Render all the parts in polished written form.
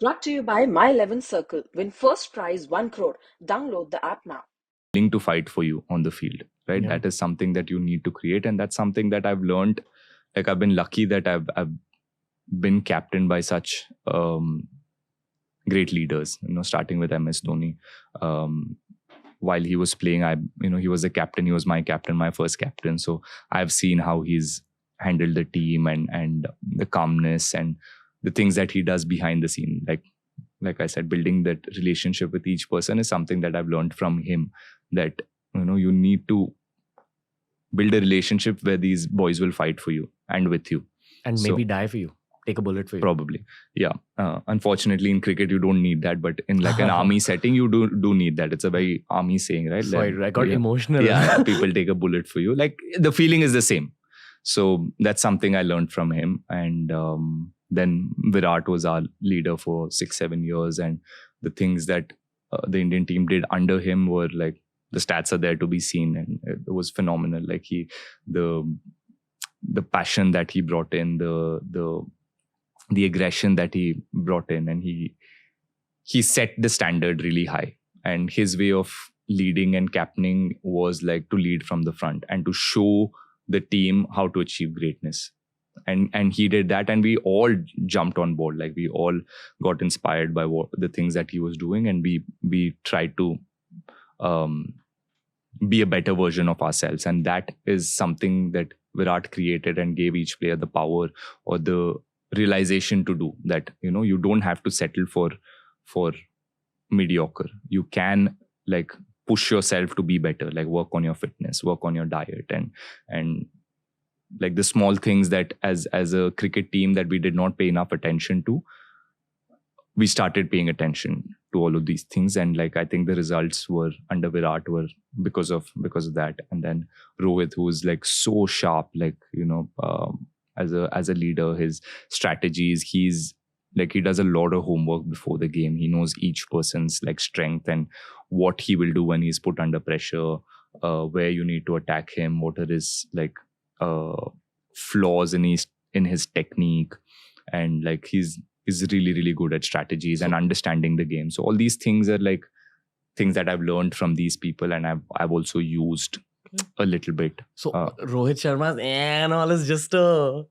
Brought to you by My 11 Circle. Win first prize 1 crore. Download the app now. Willing to fight for you on the field, right? Yeah. That is something that you need to create, and that's something that I've learned. Like, I've been lucky that I've been captained by such great leaders. Starting with MS Dhoni. While he was playing, he was the captain. He was my captain, my first captain. So I've seen how he's handled the team and the calmness and the things that he does behind the scene. Like I said, building that relationship with each person is something that I've learned from him. That you need to build a relationship where these boys will fight for you and with you, And maybe die for you. Take a bullet for you. probably. Yeah. Unfortunately, in cricket, you don't need that, but in like an army setting, you do need that. It's a very army saying, right? Sorry, I got yeah. emotional. Yeah, people take a bullet for you. Like, the feeling is the same. So that's something I learned from him. And then Virat was our leader for 6-7 years, and the things that the Indian team did under him were like, the stats are there to be seen, and it was phenomenal. Like, the passion that he brought in, the aggression that he brought in, and he set the standard really high. And his way of leading and captaining was like to lead from the front and to show the team how to achieve greatness. And he did that, and we all jumped on board. Like, we all got inspired by the things that he was doing, and we tried to be a better version of ourselves. And that is something that Virat created and gave each player the power or the realization to do. That you don't have to settle for mediocre. You can like push yourself to be better, like work on your fitness, work on your diet, and like the small things that as a cricket team that we did not pay enough attention to, we started paying attention to all of these things. And like, I think the results were under Virat were because of that. And then Rohit, who's like so sharp, like as a leader, his strategies, he does a lot of homework before the game. He knows each person's like strength and what he will do when he's put under pressure, where you need to attack him, what are his like flaws in his technique. And like, he's really, really good at strategies and understanding the game. So all these things are like things that I've learned from these people, and I've also used a little bit. So Rohit Sharma's and all is just a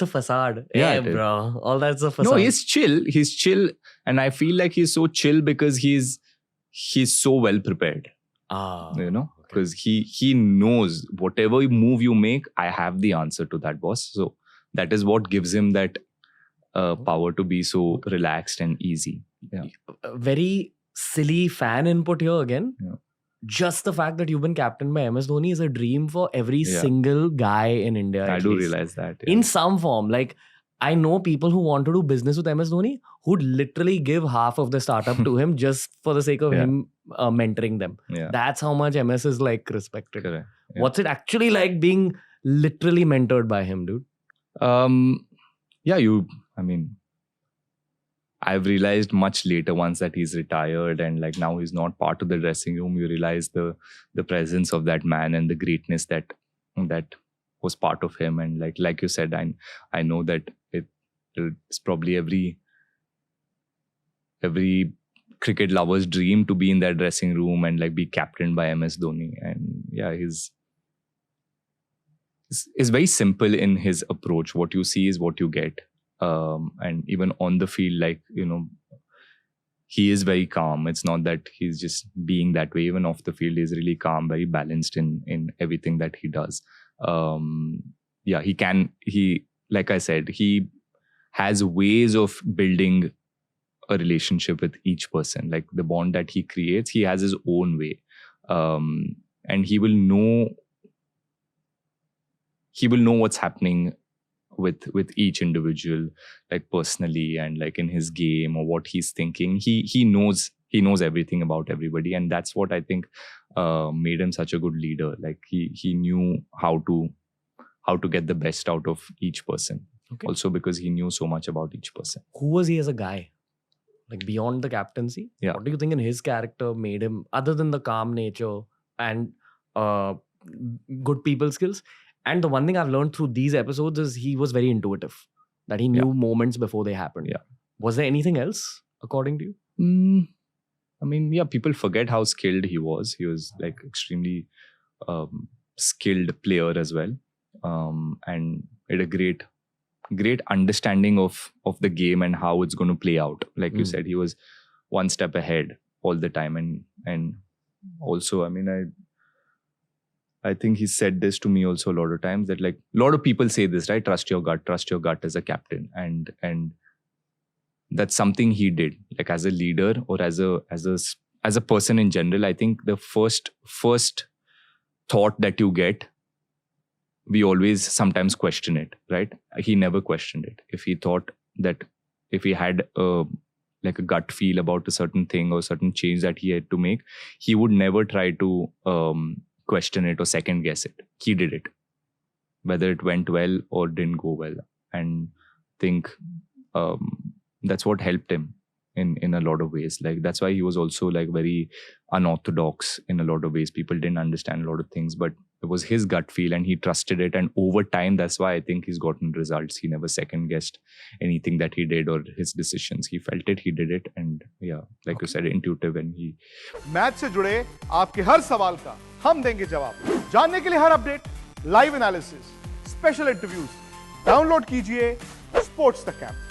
facade. Yeah, Yeah, it is. bro. All that's a facade. No, he's chill, and I feel like he's so chill because he's so well prepared. Because he knows whatever move you make, I have the answer to that, boss. So that is what gives him that power to be so relaxed and easy. Yeah. Very silly fan input here again. Yeah. Just the fact that you've been captained by MS Dhoni is a dream for every Yeah. single guy in India. I at do least. realize that. Yeah. In some form. Like, I know people who want to do business with MS Dhoni who'd literally give half of the startup to him just for the sake of Yeah. him mentoring them. Yeah. That's how much MS is like respected. Correct. Yeah. What's it actually like being literally mentored by him, dude? I've realized much later, once that he's retired and like now he's not part of the dressing room, you realize the presence of that man and the greatness that was part of him. And like you said, I know that it's probably every cricket lover's dream to be in that dressing room and like be captained by MS Dhoni. And yeah, he's very simple in his approach. What you see is what you get. And even on the field, like, he is very calm. It's not that he's just being that way. Even off the field, he's really calm, very balanced in everything that he does. Like I said, he has ways of building a relationship with each person. Like, the bond that he creates, he has his own way. And he will know what's happening with each individual, like personally and like in his game or what he's thinking. He knows everything about everybody, and that's what I think made him such a good leader. Like, he knew how to get the best out of each person. Okay. Also because he knew so much about each person. Who was he as a guy? Like, beyond the captaincy? Yeah. What do you think in his character made him, other than the calm nature and good people skills? And the one thing I've learned through these episodes is he was very intuitive. That he knew moments before they happened. Yeah. Was there anything else? according to you? I mean, yeah, people forget how skilled he was. He was like extremely skilled player as well, and had a great understanding of the game and how it's going to play out. Like you said, he was one step ahead all the time, and also, I mean, I think he said this to me also a lot of times, that like a lot of people say this, right? Trust your gut as a captain, and that's something he did, like as a leader or as a person in general. I think the first thought that you get, we always sometimes question it, right? He never questioned it. If he thought that, if he had like a gut feel about a certain thing or certain change that he had to make, he would never try to question it or second guess it. He did it, whether it went well or didn't go well. And think that's what helped him in a lot of ways. Like that's why he was also like very unorthodox in a lot of ways. People didn't understand a lot of things, but it was his gut feel and he trusted it. And over time, that's why I think he's gotten results. He never second guessed anything that he did or his decisions. He felt it, he did it, and yeah, like you said, intuitive. And he match से जुड़े आपके हर सवाल का हम देंगे जवाब. जानने के लिए हर update, live analysis, special interviews, download कीजिए स्पोर्ट्स द कैंप.